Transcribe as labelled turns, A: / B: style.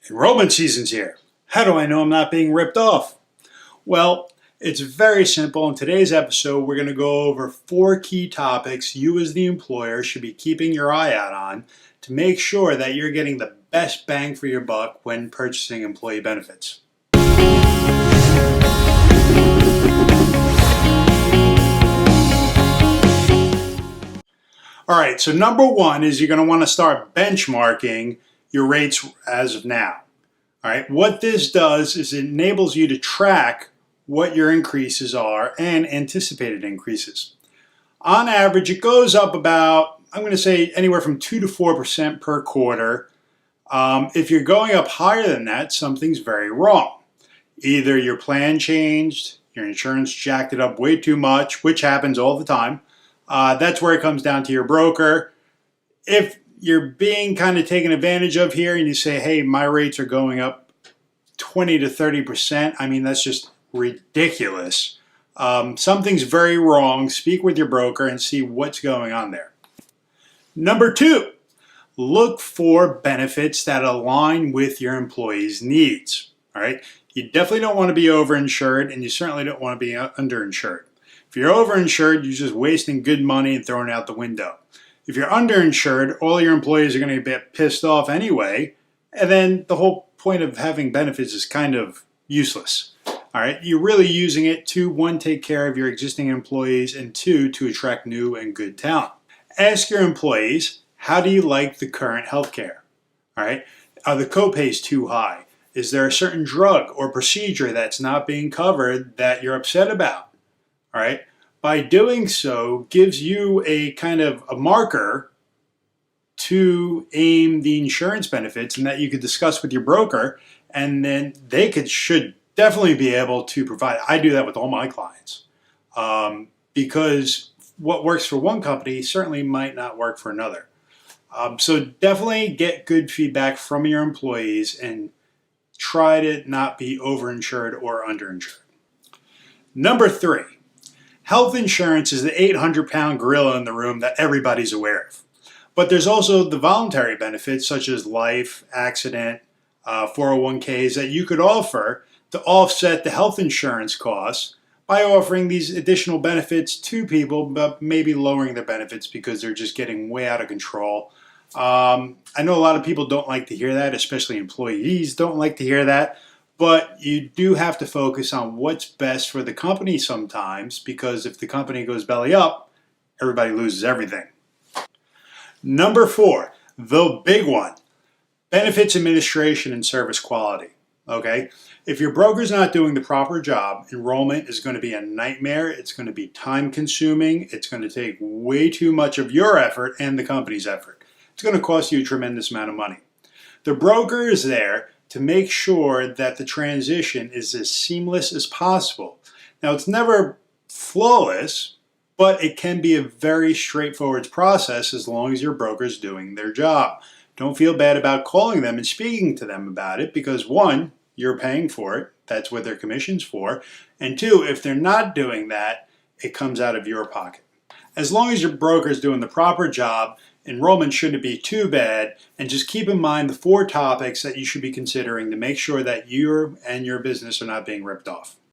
A: Enrollment season's here. How do I know I'm not being ripped off? Well, it's very simple. In today's episode, we're going to go over 4 key topics you as the employer should be keeping your eye out on to make sure that you're getting the best bang for your buck when purchasing employee benefits. All right, so number 1 is you're going to want to start benchmarking your rates as of now. All right, what this does is it enables you to track what your increases are and anticipated increases. On average, it goes up about, I'm going to say anywhere from 2 to 4% per quarter. If you're going up higher than that, something's very wrong. Either your plan changed, your insurance jacked it up way too much, which happens all the time. That's where it comes down to your broker. If you're being kind of taken advantage of here and you say, hey, my rates are going up 20 to 30%, I mean, that's just ridiculous. Something's very wrong. Speak with your broker and see what's going on there. Number 2, look for benefits that align with your employees' needs. All right, you definitely don't want to be overinsured, and you certainly don't want to be underinsured. If you're overinsured, you're just wasting good money and throwing it out the window. If you're underinsured, all your employees are going to get pissed off anyway, and then the whole point of having benefits is kind of useless. All right, you're really using it to, 1, take care of your existing employees, and 2, to attract new and good talent. Ask your employees, how do you like the current health care? All right, are the copays too high? Is there a certain drug or procedure that's not being covered that you're upset about? All right, by doing so gives you a kind of a marker to aim the insurance benefits, and that you could discuss with your broker, and then they should definitely be able to provide. I do that with all my clients because what works for one company certainly might not work for another. So definitely get good feedback from your employees and try to not be overinsured or underinsured. Number 3, health insurance is the 800-pound gorilla in the room that everybody's aware of. But there's also the voluntary benefits such as life, accident, 401ks that you could offer to offset the health insurance costs by offering these additional benefits to people, but maybe lowering their benefits because they're just getting way out of control. I know a lot of people don't like to hear that, especially employees don't like to hear that, but you do have to focus on what's best for the company sometimes, because if the company goes belly up, everybody loses everything. Number 4, the big one, benefits administration and service quality. Okay, if your broker's not doing the proper job, enrollment is going to be a nightmare. It's going to be time consuming. It's going to take way too much of your effort and the company's effort. It's going to cost you a tremendous amount of money. The broker is there to make sure that the transition is as seamless as possible. Now, it's never flawless, but it can be a very straightforward process as long as your broker's doing their job. Don't feel bad about calling them and speaking to them about it because 1, you're paying for it. That's what their commission's for. And 2, if they're not doing that, it comes out of your pocket. As long as your broker is doing the proper job, enrollment shouldn't be too bad. And just keep in mind the 4 topics that you should be considering to make sure that you and your business are not being ripped off.